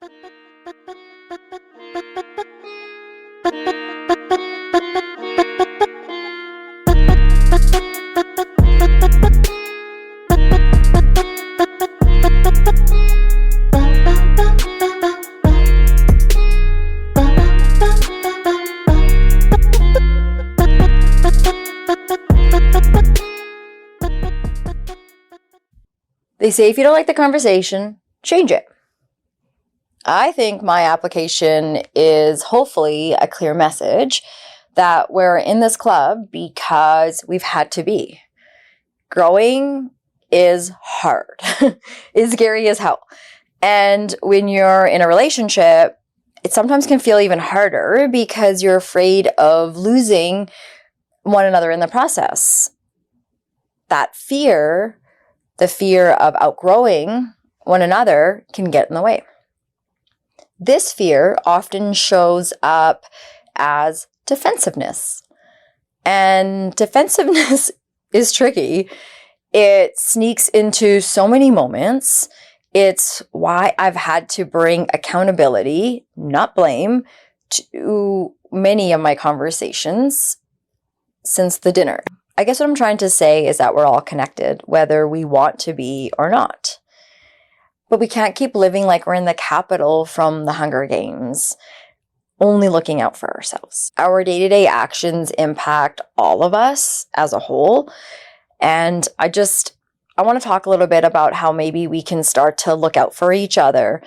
They say if you don't like the conversation, change it. I think my application is hopefully a clear message that we're in this club because we've had to be. Growing is hard. It's scary as hell. And when you're in a relationship, it sometimes can feel even harder because you're afraid of losing one another in the process. That fear, the fear of outgrowing one another, can get in the way. This fear often shows up as defensiveness. And defensiveness is tricky. It sneaks into so many moments. It's why I've had to bring accountability, not blame, to many of my conversations since the dinner. I guess what I'm trying to say is that we're all connected, whether we want to be or not. But we can't keep living like we're in the Capitol from the Hunger Games, only looking out for ourselves. Our day-to-day actions impact all of us as a whole. And I want to talk a little bit about how maybe we can start to look out for each other.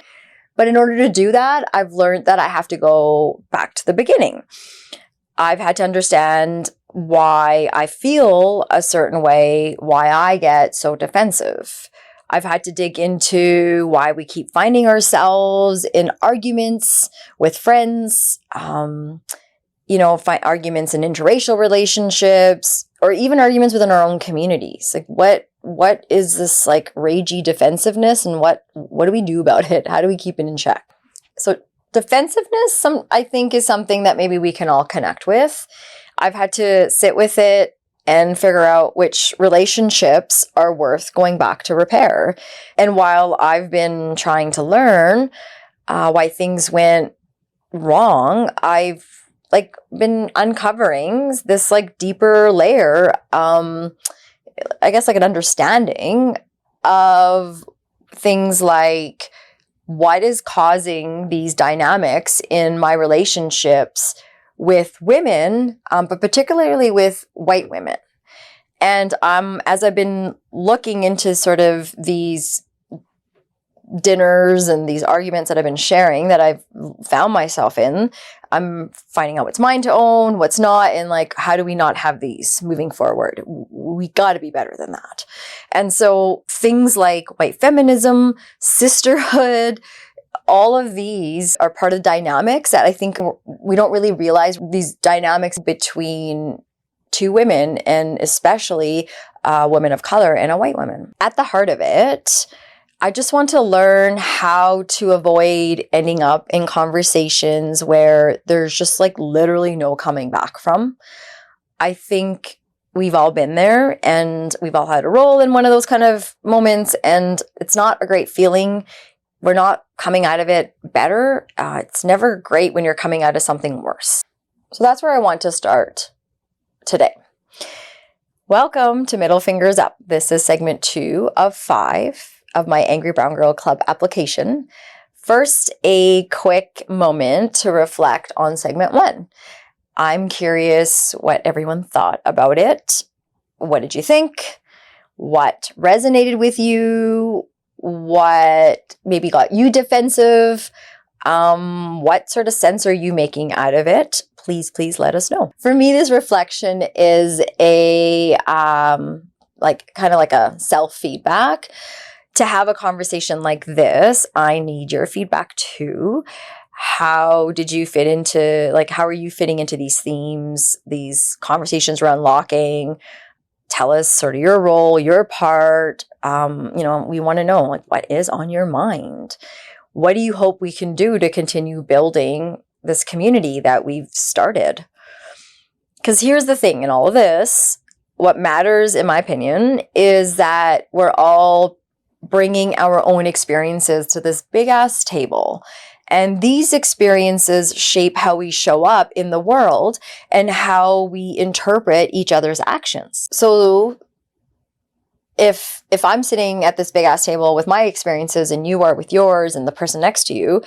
But in order to do that, I've learned that I have to go back to the beginning. I've had to understand why I feel a certain way, why I get so defensive. I've had to dig into why we keep finding ourselves in arguments with friends, find arguments in interracial relationships, or even arguments within our own communities. Like, what is this like ragey defensiveness, and what do we do about it? How do we keep it in check? So defensiveness, I think, is something that maybe we can all connect with. I've had to sit with it and figure out which relationships are worth going back to repair. And while I've been trying to learn why things went wrong, I've been uncovering this deeper layer, I guess an understanding of things like what is causing these dynamics in my relationships with women, but particularly with white women. And as I've been looking into sort of these dinners and these arguments that I've been sharing that I've found myself in, I'm finding out what's mine to own, what's not, and how do we not have these moving forward? We got to be better than that. And so things like white feminism, sisterhood, all of these are part of the dynamics that I think we don't really realize, these dynamics between two women, and especially a woman of color and a white woman. At the heart of it, I just want to learn how to avoid ending up in conversations where there's just literally no coming back from. I think we've all been there, and we've all had a role in one of those kind of moments, and it's not a great feeling. We're not coming out of it better. It's never great when you're coming out of something worse. So that's where I want to start today. Welcome to Middle Fingers Up. This is segment 2 of 5 of my Angry Brown Girl Club application. First, a quick moment to reflect on segment 1. I'm curious what everyone thought about it. What did you think? What resonated with you? What maybe got you defensive? What sort of sense are you making out of it? Please let us know. For me, this reflection is a kind of like a self-feedback. To have a conversation like this, I need your feedback too. How did you fit into, how are you fitting into these themes, these conversations around locking? Tell us sort of your role, your part. We want to know what is on your mind. What do you hope we can do to continue building this community that we've started? Because here's the thing in all of this, what matters, in my opinion, is that we're all bringing our own experiences to this big ass table. And these experiences shape how we show up in the world and how we interpret each other's actions. So if I'm sitting at this big ass table with my experiences and you are with yours and the person next to you,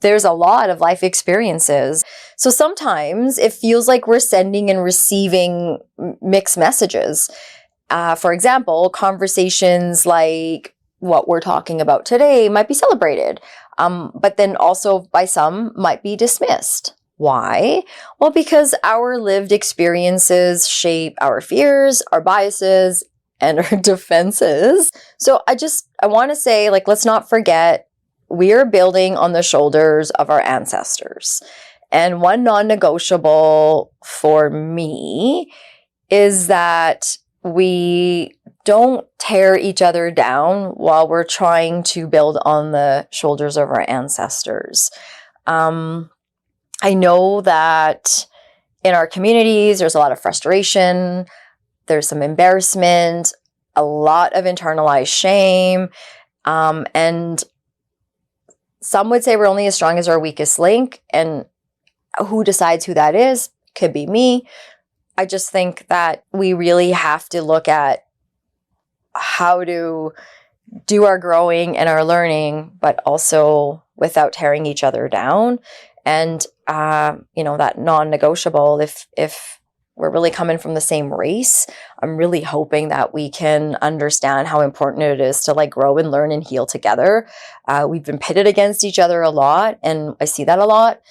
there's a lot of life experiences. So sometimes it feels like we're sending and receiving mixed messages. For example, conversations like what we're talking about today might be celebrated, but then also by some might be dismissed. Why? Well, because our lived experiences shape our fears, our biases, and our defenses. So I want to say, like, let's not forget, we are building on the shoulders of our ancestors. And one non-negotiable for me is that we don't tear each other down while we're trying to build on the shoulders of our ancestors. I know that in our communities, there's a lot of frustration, there's some embarrassment, a lot of internalized shame, and some would say we're only as strong as our weakest link, and who decides who that is? Could be me. I just think that we really have to look at how to do our growing and our learning, but also without tearing each other down. And, that non-negotiable, if we're really coming from the same race, I'm really hoping that we can understand how important it is to grow and learn and heal together. We've been pitted against each other a lot, and I see that a lot.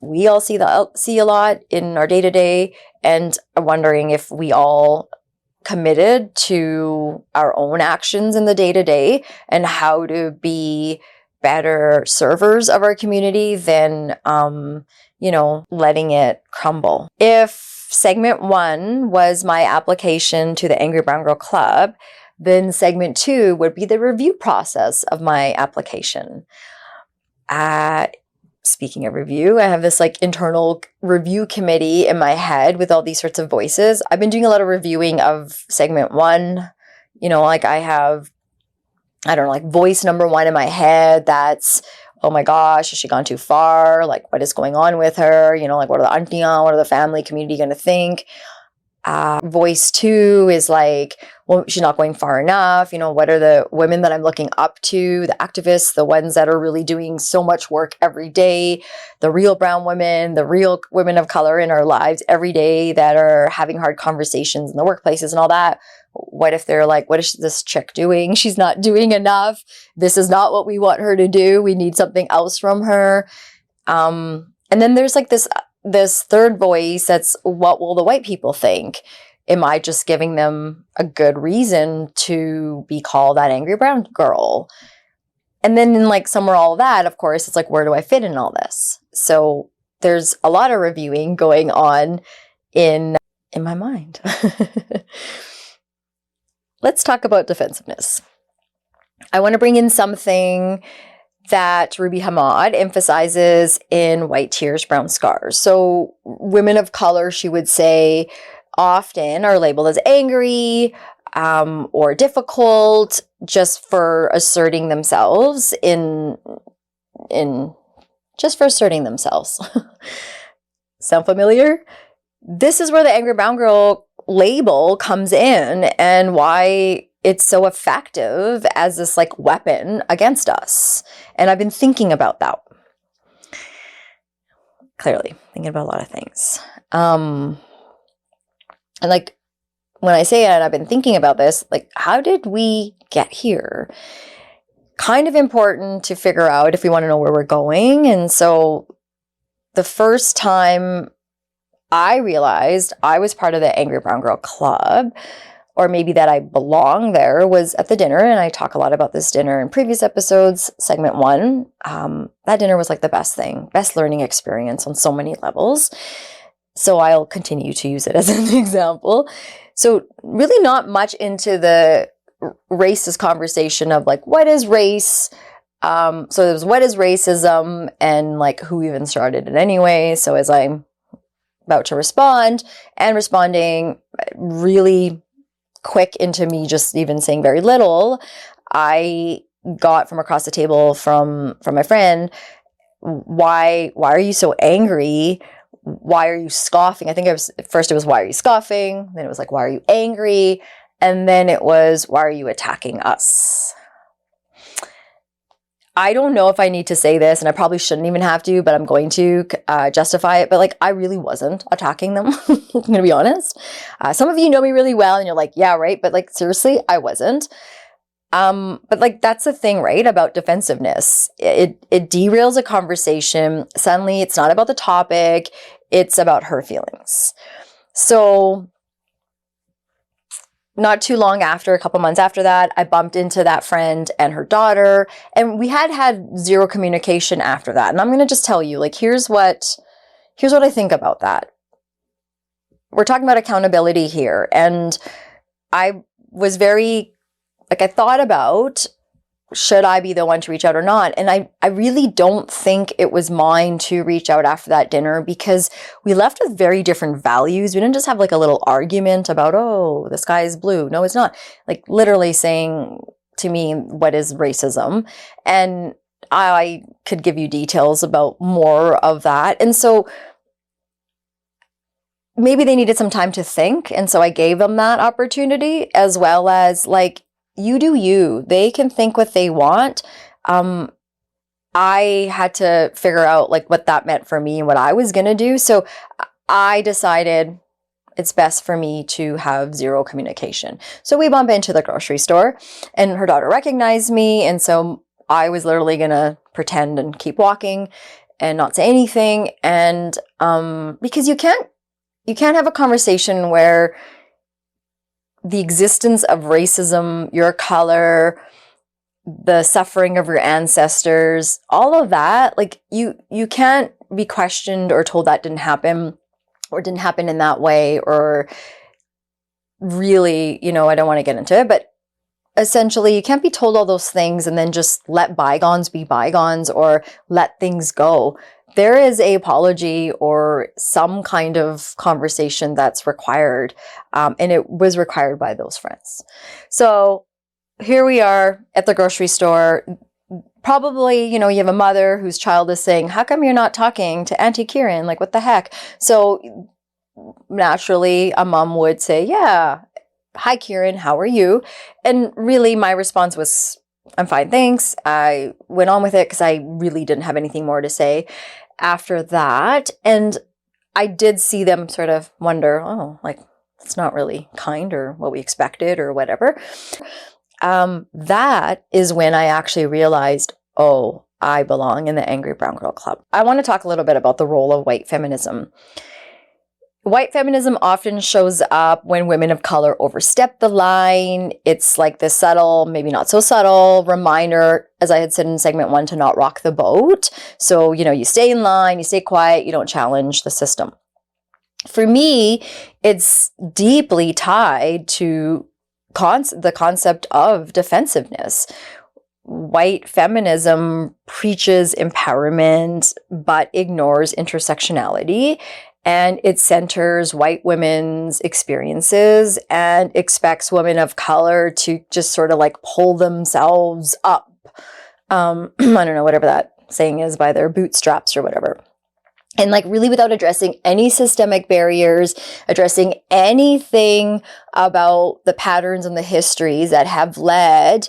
We all see a lot in our day-to-day, and I'm wondering if we all committed to our own actions in the day-to-day and how to be better servers of our community than, letting it crumble. If segment 1 was my application to the Angry Brown Girl Club, then segment 2 would be the review process of my application. Speaking of review, I have this internal review committee in my head with all these sorts of voices. I've been doing a lot of reviewing of segment 1. I have, voice number 1 in my head that's, oh my gosh, has she gone too far? What is going on with her? What are the auntie, what are the family community going to think? Voice 2 is well, she's not going far enough. What are the women that I'm looking up to, the activists, the ones that are really doing so much work every day, the real brown women, the real women of color in our lives every day that are having hard conversations in the workplaces and all that. What if they're what is this chick doing? She's not doing enough. This is not what we want her to do. We need something else from her. And then there's this third voice that's, what will the white people think? Am I just giving them a good reason to be called that angry brown girl? And then in somewhere all of that, of course, it's where do I fit in all this? So there's a lot of reviewing going on in my mind. Let's talk about defensiveness. I want to bring in something that Ruby Hamad emphasizes in White Tears, Brown Scars. So women of color, she would say, often are labeled as angry or difficult just for asserting themselves just for asserting themselves. Sound familiar? This is where the angry brown girl label comes in and why it's so effective as this weapon against us. And I've been thinking about that. Clearly, thinking about a lot of things. And when I say it, and I've been thinking about this, how did we get here? Kind of important to figure out if we want to know where we're going. And so the first time I realized I was part of the Angry Brown Girl Club, or maybe that I belong there, was at the dinner. And I talk a lot about this dinner in previous episodes, segment 1. That dinner was the best learning experience on so many levels. So I'll continue to use it as an example. So really not much into the racist conversation of what is race? So it was what is racism and who even started it anyway. So as I'm about to respond and responding really quick into me just even saying very little, I got from across the table from my friend, why are you so angry? Why are you scoffing? I think first it was, why are you scoffing? Then it was like, why are you angry? And then it was, why are you attacking us? I don't know if I need to say this, and I probably shouldn't even have to, but I'm going to justify it. But like, I really wasn't attacking them. I'm going to be honest. Some of you know me really well and you're like, yeah, right. But like, seriously, I wasn't. But like, that's the thing, right? About defensiveness. It derails a conversation. Suddenly it's not about the topic. It's about her feelings. So not too long after, a couple months after that, I bumped into that friend and her daughter, and we had zero communication after that. And I'm going to just tell you, like, here's what I think about that. We're talking about accountability here. And I was very, like, I thought about, should I be the one to reach out or not? And I really don't think it was mine to reach out after that dinner, because we left with very different values. We didn't just have like a little argument about, oh, the sky is blue. No, it's not. Like, literally saying to me, what is racism? And I could give you details about more of that. And so maybe they needed some time to think. And so I gave them that opportunity, as well as like, you do you. They can think what they want. I had to figure out like what that meant for me and what I was going to do. So I decided it's best for me to have zero communication. So we bump into the grocery store and her daughter recognized me. And so I was literally going to pretend and keep walking and not say anything. And because you can't have a conversation where the existence of racism, your color, the suffering of your ancestors, all of that, like you can't be questioned or told that didn't happen or didn't happen in that way, or really, I don't want to get into it, but essentially you can't be told all those things and then just let bygones be bygones or let things go. There is an apology or some kind of conversation that's required. And it was required by those friends. So here we are at the grocery store. Probably, you have a mother whose child is saying, how come you're not talking to Auntie Kieran? Like, what the heck? So naturally, a mom would say, yeah, hi, Kieran, how are you? And really my response was, I'm fine, thanks. I went on with it because I really didn't have anything more to say after that. And I did see them sort of wonder, oh, like, it's not really kind or what we expected or whatever. That is when I actually realized, oh, I belong in the Angry Brown Girl Club. I want to talk a little bit about the role of white feminism. White feminism often shows up when women of color overstep the line. It's like this subtle, maybe not so subtle reminder, as I had said in segment 1, to not rock the boat. So, you stay in line, you stay quiet, you don't challenge the system. For me, it's deeply tied to the concept of defensiveness. White feminism preaches empowerment, but ignores intersectionality. And it centers white women's experiences and expects women of color to just sort of like pull themselves up. I don't know, whatever that saying is, by their bootstraps or whatever. And like really without addressing any systemic barriers, addressing anything about the patterns and the histories that have led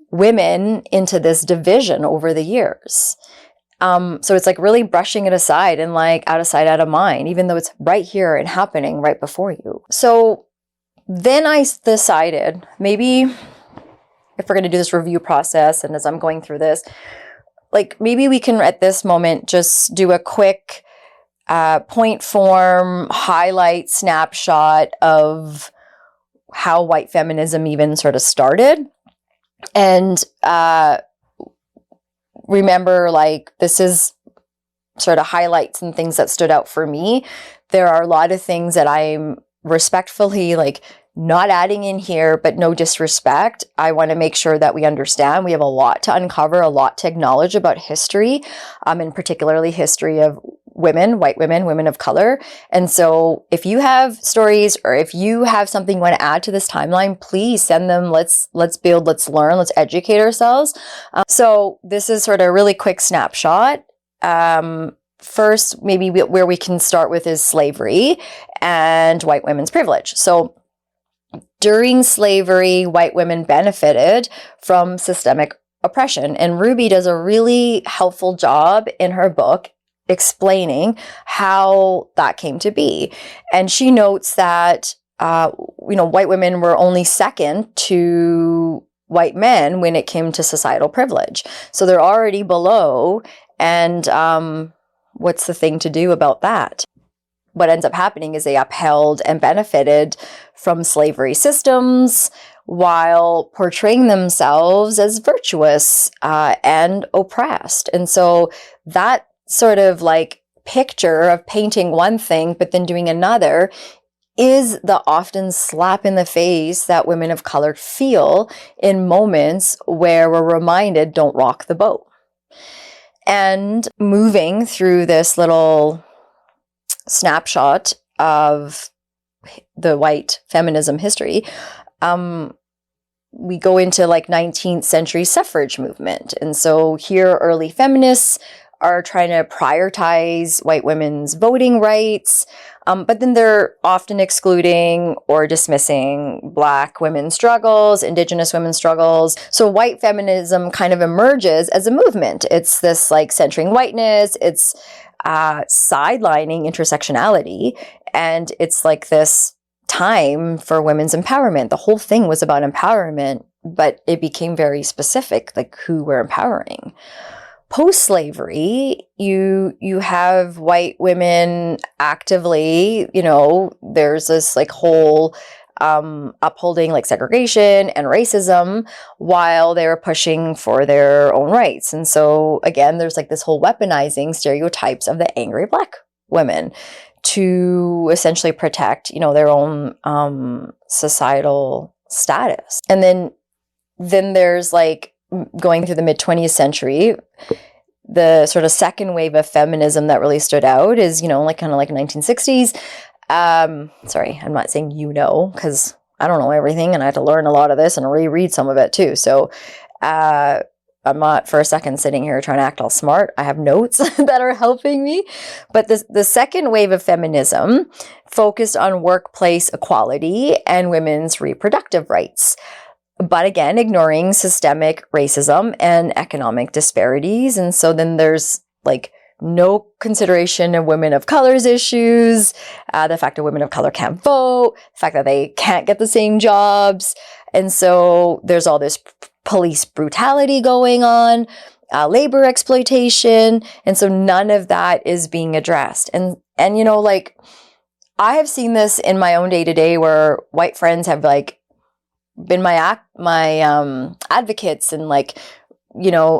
women into this division over the years. So it's like really brushing it aside and like out of sight, out of mind, even though it's right here and happening right before you. So then I decided, maybe if we're going to do this review process, and as I'm going through this, like maybe we can at this moment just do a quick point form highlight snapshot of how white feminism even sort of started. And remember, like, this is sort of highlights and things that stood out for me. There are a lot of things that I'm respectfully like not adding in here, but no disrespect. I want to make sure that we understand we have a lot to uncover, a lot to acknowledge about history, and particularly history of white women, women of color. And so if you have stories or if you have something you want to add to this timeline, please send them. Let's build, let's learn, let's educate ourselves. So this is sort of a really quick snapshot. First, maybe where we can start with is slavery and white women's privilege. So during slavery, white women benefited from systemic oppression. And Ruby does a really helpful job in her book explaining how that came to be. And she notes that, white women were only second to white men when it came to societal privilege. So they're already below. And what's the thing to do about that? What ends up happening is they upheld and benefited from slavery systems while portraying themselves as virtuous and oppressed. And so that sort of like picture of painting one thing but then doing another is the often slap in the face that women of color feel in moments where we're reminded, don't rock the boat. And moving through this little snapshot of the white feminism history, we go into like 19th century suffrage movement. And so here early feminists are trying to prioritize white women's voting rights, but then they're often excluding or dismissing Black women's struggles, Indigenous women's struggles. So white feminism kind of emerges as a movement. It's this like centering whiteness, it's sidelining intersectionality, and it's like this time for women's empowerment. The whole thing was about empowerment, but it became very specific, like who we're empowering. Post-slavery, you have white women actively, there's this like whole upholding like segregation and racism while they were pushing for their own rights. And so again, there's like this whole weaponizing stereotypes of the angry Black women to essentially protect, their own societal status. And then there's like going through the mid-20th century, the sort of second wave of feminism that really stood out is, like kind of like 1960s. Sorry, I'm not saying because I don't know everything and I had to learn a lot of this and reread some of it too. So I'm not for a second sitting here trying to act all smart. I have notes that are helping me. But the second wave of feminism focused on workplace equality and women's reproductive rights, but again, ignoring systemic racism and economic disparities. And so then there's like no consideration of women of color's issues, the fact that women of color can't vote, the fact that they can't get the same jobs. And so there's all this police brutality going on, labor exploitation. And so none of that is being addressed. And like I have seen this in my own day-to-day where white friends have like been my advocates and like,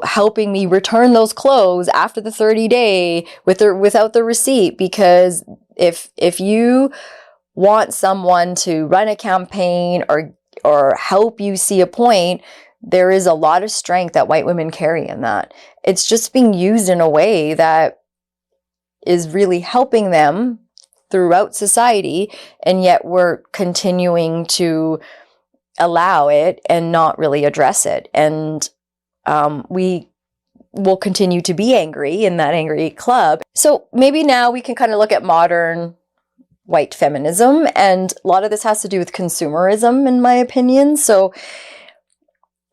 helping me return those clothes after the 30-day without the receipt. Because if you want someone to run a campaign or help you see a point, there is a lot of strength that white women carry in that. It's just being used in a way that is really helping them throughout society, and yet we're continuing to allow it and not really address it. And we will continue to be angry in that angry club. So maybe now we can kind of look at modern white feminism, and a lot of this has to do with consumerism, in my opinion. So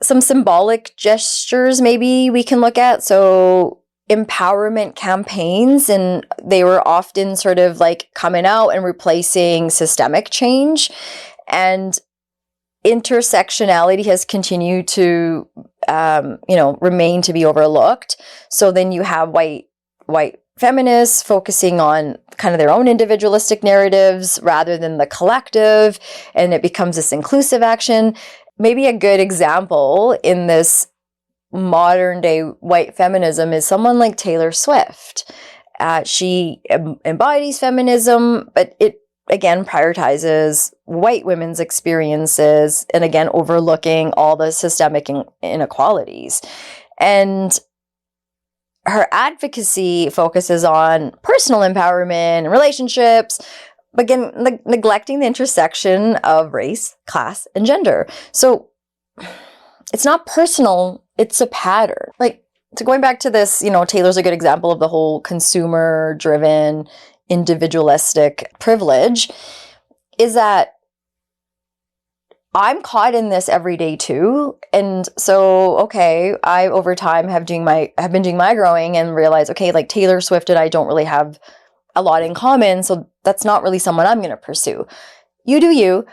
some symbolic gestures maybe we can look at. So empowerment campaigns, and they were often sort of like coming out and replacing systemic change. And intersectionality has continued to, remain to be overlooked. So then you have white feminists focusing on kind of their own individualistic narratives rather than the collective, and it becomes this inclusive action. Maybe a good example in this modern day white feminism is someone like Taylor Swift. She embodies feminism, but it again prioritizes white women's experiences and again overlooking all the systemic inequalities. And her advocacy focuses on personal empowerment and relationships, but again, neglecting the intersection of race, class, and gender. So it's not personal, it's a pattern. Like, so going back to this, Taylor's a good example of the whole consumer-driven, individualistic privilege, is that I'm caught in this every day too. And so, okay, I over time have been doing my growing and realize, okay, like Taylor Swift and I don't really have a lot in common. So that's not really someone I'm going to pursue. You do you.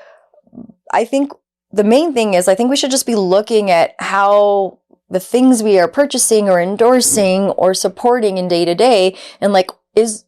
I think the main thing is, I think we should just be looking at how the things we are purchasing or endorsing or supporting in day to day, and like,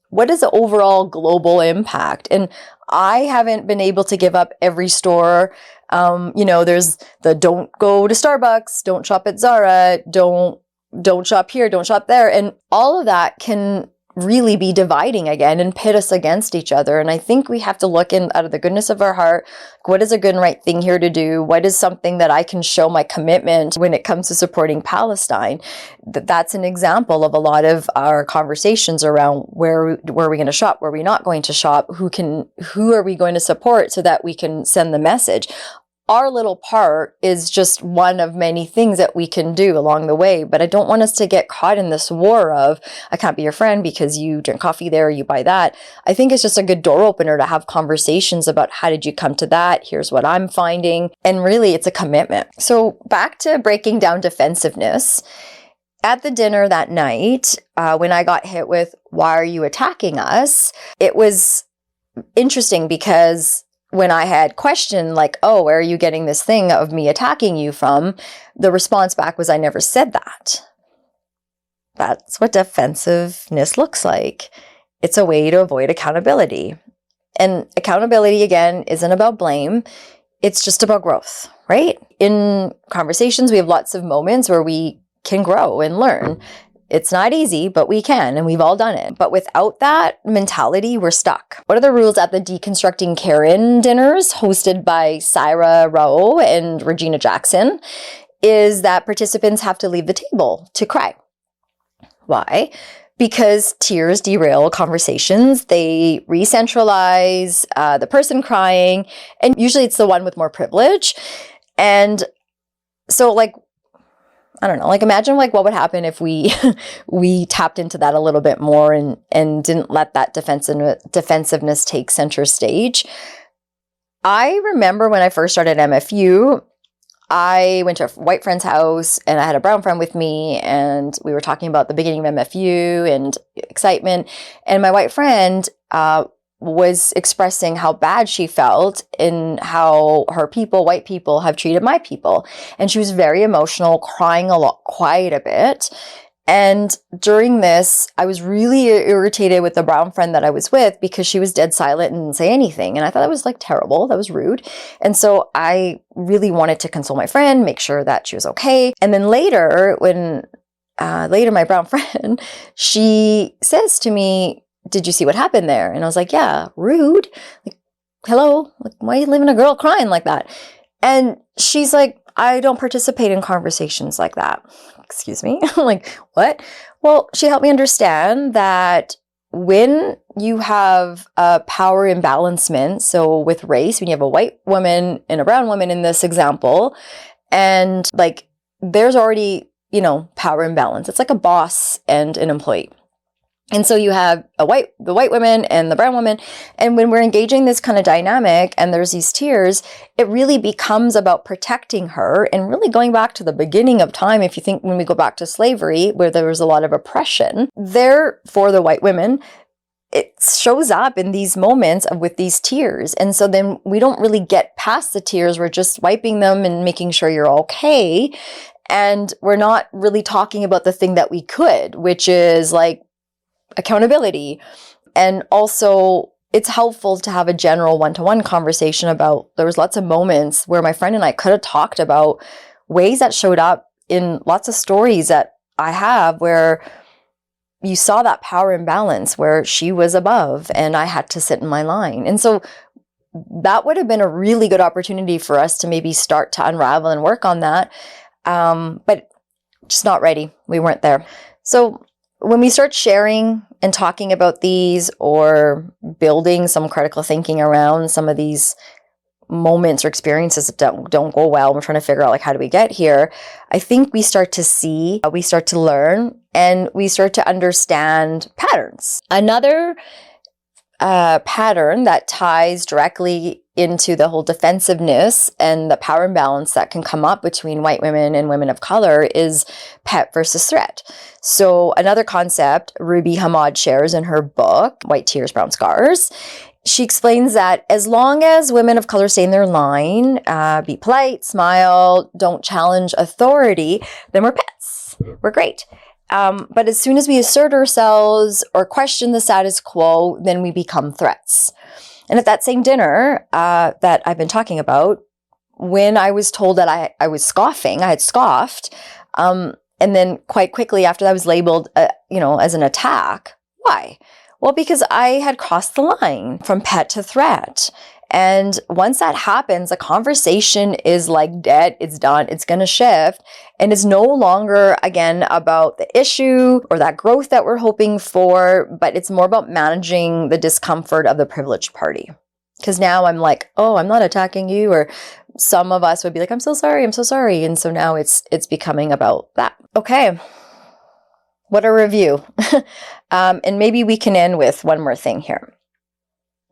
what is the overall global impact? And I haven't been able to give up every store. There's the don't go to Starbucks, don't shop at Zara, don't shop here, don't shop there. And all of that can really be dividing again and pit us against each other. And I think we have to look out of the goodness of our heart, what is a good and right thing here to do? What is something that I can show my commitment when it comes to supporting Palestine? That's an example of a lot of our conversations around where are we going to shop? Where are we not going to shop? Who are we going to support so that we can send the message? Our little part is just one of many things that we can do along the way. But I don't want us to get caught in this war of, I can't be your friend because you drink coffee there, you buy that. I think it's just a good door opener to have conversations about how did you come to that? Here's what I'm finding. And really, it's a commitment. So back to breaking down defensiveness. At the dinner that night, when I got hit with, why are you attacking us? It was interesting because when I had questioned, like, oh, where are you getting this thing of me attacking you from? The response back was, I never said that. That's what defensiveness looks like. It's a way to avoid accountability. And accountability, again, isn't about blame. It's just about growth, right? In conversations, we have lots of moments where we can grow and learn. It's not easy, but we can, and we've all done it. But without that mentality, we're stuck. What are the rules at the Deconstructing Karen dinners hosted by Syra Rao and Regina Jackson? Is that participants have to leave the table to cry. Why? Because tears derail conversations. They re-centralize the person crying, and usually it's the one with more privilege. And so, like, I don't know, like imagine like what would happen if we tapped into that a little bit more and didn't let that defensiveness take center stage. I remember when I first started MFU, I went to a white friend's house and I had a brown friend with me and we were talking about the beginning of MFU and excitement. And my white friend was expressing how bad she felt in how her people, white people, have treated my people. And she was very emotional, crying quite a bit. And during this, I was really irritated with the brown friend that I was with because she was dead silent and didn't say anything. And I thought that was like terrible. That was rude. And so I really wanted to console my friend, make sure that she was okay. And then later, my brown friend, she says to me, did you see what happened there? And I was like, yeah, rude. Like, hello, like, why are you leaving a girl crying like that? And she's like, I don't participate in conversations like that. Excuse me. I'm like, what? Well, she helped me understand that when you have a power imbalancement, so with race, when you have a white woman and a brown woman in this example, and like there's already, power imbalance. It's like a boss and an employee. And so you have the white woman and the brown woman. And when we're engaging this kind of dynamic and there's these tears, it really becomes about protecting her and really going back to the beginning of time. If you think when we go back to slavery, where there was a lot of oppression, there for the white women, it shows up in these moments with these tears. And so then we don't really get past the tears. We're just wiping them and making sure you're okay. And we're not really talking about the thing that we could, which is like accountability. And also it's helpful to have a general one-to-one conversation about, there was lots of moments where my friend and I could have talked about ways that showed up in lots of stories that I have where you saw that power imbalance where she was above and I had to sit in my line. And so that would have been a really good opportunity for us to maybe start to unravel and work on that. But just not ready. We weren't there. So when we start sharing and talking about these or building some critical thinking around some of these moments or experiences that don't go well, we're trying to figure out like, how do we get here? I think we start to see, we start to learn, and we start to understand patterns. Another pattern that ties directly into the whole defensiveness and the power imbalance that can come up between white women and women of color is pet versus threat. So another concept Ruby Hamad shares in her book, White Tears, Brown Scars, she explains that as long as women of color stay in their line, be polite, smile, don't challenge authority, then we're pets. We're great. But as soon as we assert ourselves or question the status quo, then we become threats. And at that same dinner that I've been talking about, when I was told that I was scoffing, I had scoffed, and then quite quickly after that I was labeled, as an attack. Why? Well, because I had crossed the line from pet to threat. And once that happens, the conversation is like dead. It's done. It's going to shift. And it's no longer, again, about the issue or that growth that we're hoping for, but it's more about managing the discomfort of the privileged party. Because now I'm like, oh, I'm not attacking you. Or some of us would be like, I'm so sorry. I'm so sorry. And so now it's becoming about that. Okay. What a review. And maybe we can end with one more thing here.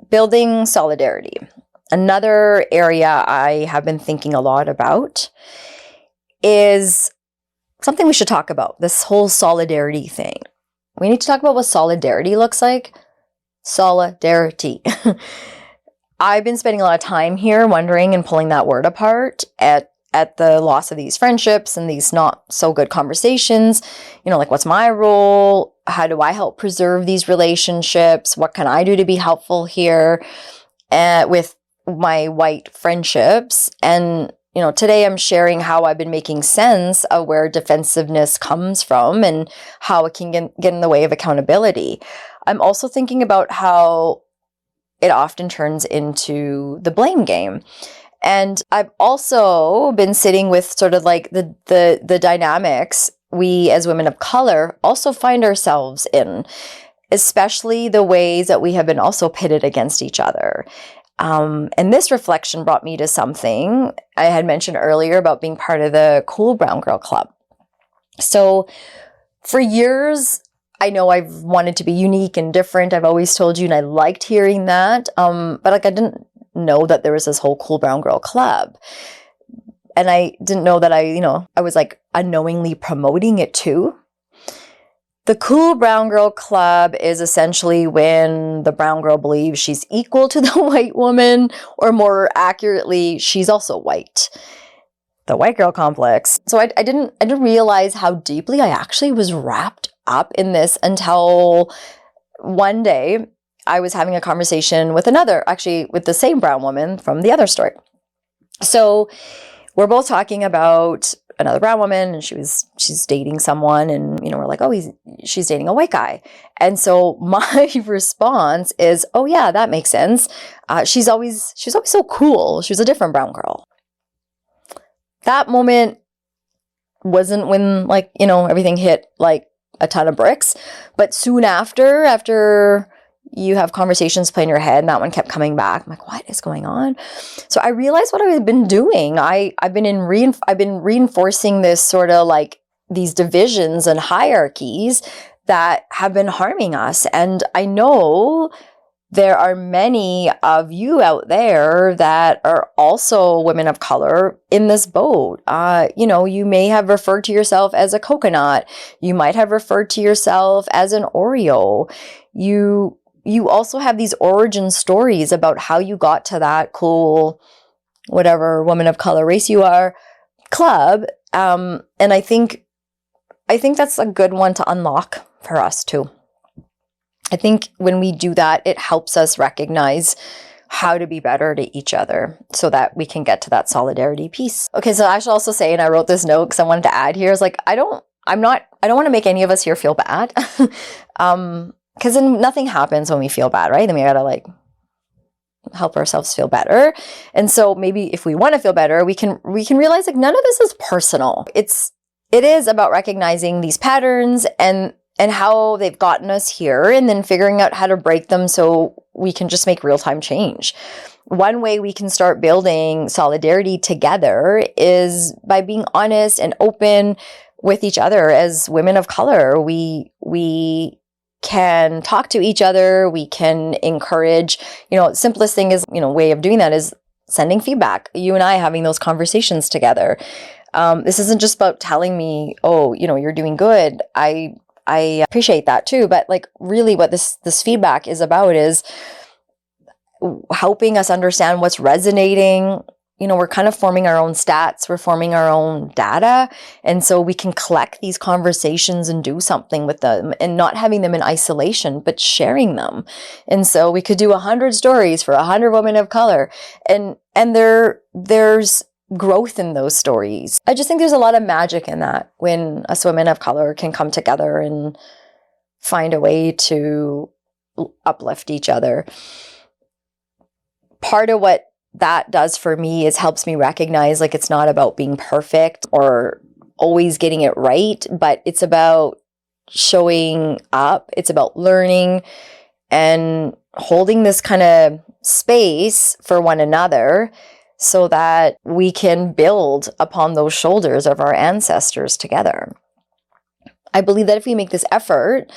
Building solidarity. Another area I have been thinking a lot about is something we should talk about, this whole solidarity thing. We need to talk about what solidarity looks like. Solidarity. I've been spending a lot of time here wondering and pulling that word apart at the loss of these friendships and these not so good conversations. Like, what's my role? How do I help preserve these relationships? What can I do to be helpful here with my white friendships? And, today I'm sharing how I've been making sense of where defensiveness comes from and how it can get in the way of accountability. I'm also thinking about how it often turns into the blame game. And I've also been sitting with sort of like the dynamics we as women of color also find ourselves in, especially the ways that we have been also pitted against each other. And this reflection brought me to something I had mentioned earlier about being part of the Cool Brown Girl Club. So for years, I know I've wanted to be unique and different. I've always told you, and I liked hearing that. But I didn't know that there was this whole Cool Brown Girl Club. And I didn't know that I was like unknowingly promoting it too. The Cool Brown Girl Club is essentially when the brown girl believes she's equal to the white woman, or more accurately, she's also white. The white girl complex. So I didn't realize how deeply I actually was wrapped up in this until one day I was having a conversation with with the same brown woman from the other story. So we're both talking about another brown woman, and she's dating someone, and we're like, oh, she's dating a white guy. And so my response is, oh yeah, that makes sense. She's always so cool. She was a different brown girl. That moment wasn't when everything hit like a ton of bricks, but soon after you have conversations play in your head, and that one kept coming back. I'm like, what is going on? So I realized what I've been doing. I've been reinforcing this sort of like these divisions and hierarchies that have been harming us. And I know there are many of you out there that are also women of color in this boat. You may have referred to yourself as a coconut. You might have referred to yourself as an Oreo. You also have these origin stories about how you got to that cool, whatever woman of color race you are, club. And I think that's a good one to unlock for us too. I think when we do that, it helps us recognize how to be better to each other so that we can get to that solidarity piece. Okay, so I should also say, and I wrote this note because I wanted to add here, is like, I don't want to make any of us here feel bad. Because then nothing happens when we feel bad, right? Then we gotta help ourselves feel better. And so maybe if we want to feel better, we can realize none of this is personal. It is about recognizing these patterns and and how they've gotten us here, and then figuring out how to break them so we can just make real-time change. One way we can start building solidarity together is by being honest and open with each other as women of color. We can talk to each other. We can encourage, simplest thing is, way of doing that is sending feedback. You and I having those conversations together. This isn't just about telling me, oh, you're doing good. I appreciate that too. But like really what this feedback is about is helping us understand what's resonating. We're kind of forming our own stats. We're forming our own data. And so we can collect these conversations and do something with them, and not having them in isolation, but sharing them. And so we could do 100 stories for 100 women of color. And there's growth in those stories. I just think there's a lot of magic in that when us women of color can come together and find a way to uplift each other. Part of what that does for me is helps me recognize like it's not about being perfect or always getting it right, but it's about showing up. It's about learning and holding this kind of space for one another so that we can build upon those shoulders of our ancestors together. I believe that if we make this effort,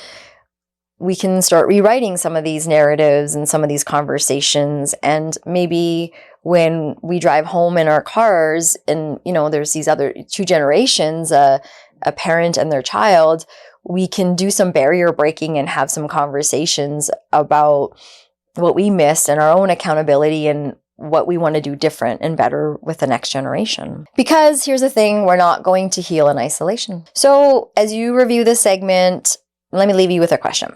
we can start rewriting some of these narratives and some of these conversations. And maybe when we drive home in our cars and, there's these other two generations, a parent and their child, we can do some barrier breaking and have some conversations about what we missed and our own accountability and what we want to do different and better with the next generation. Because here's the thing, we're not going to heal in isolation. So as you review this segment, let me leave you with a question.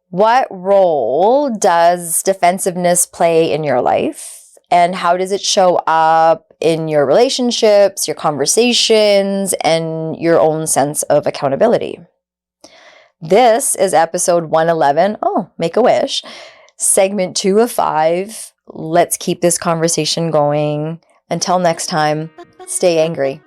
What role does defensiveness play in your life? And how does it show up in your relationships, your conversations, and your own sense of accountability? This is episode 111. Oh, make a wish. Segment 2 of 5. Let's keep this conversation going. Until next time, stay angry.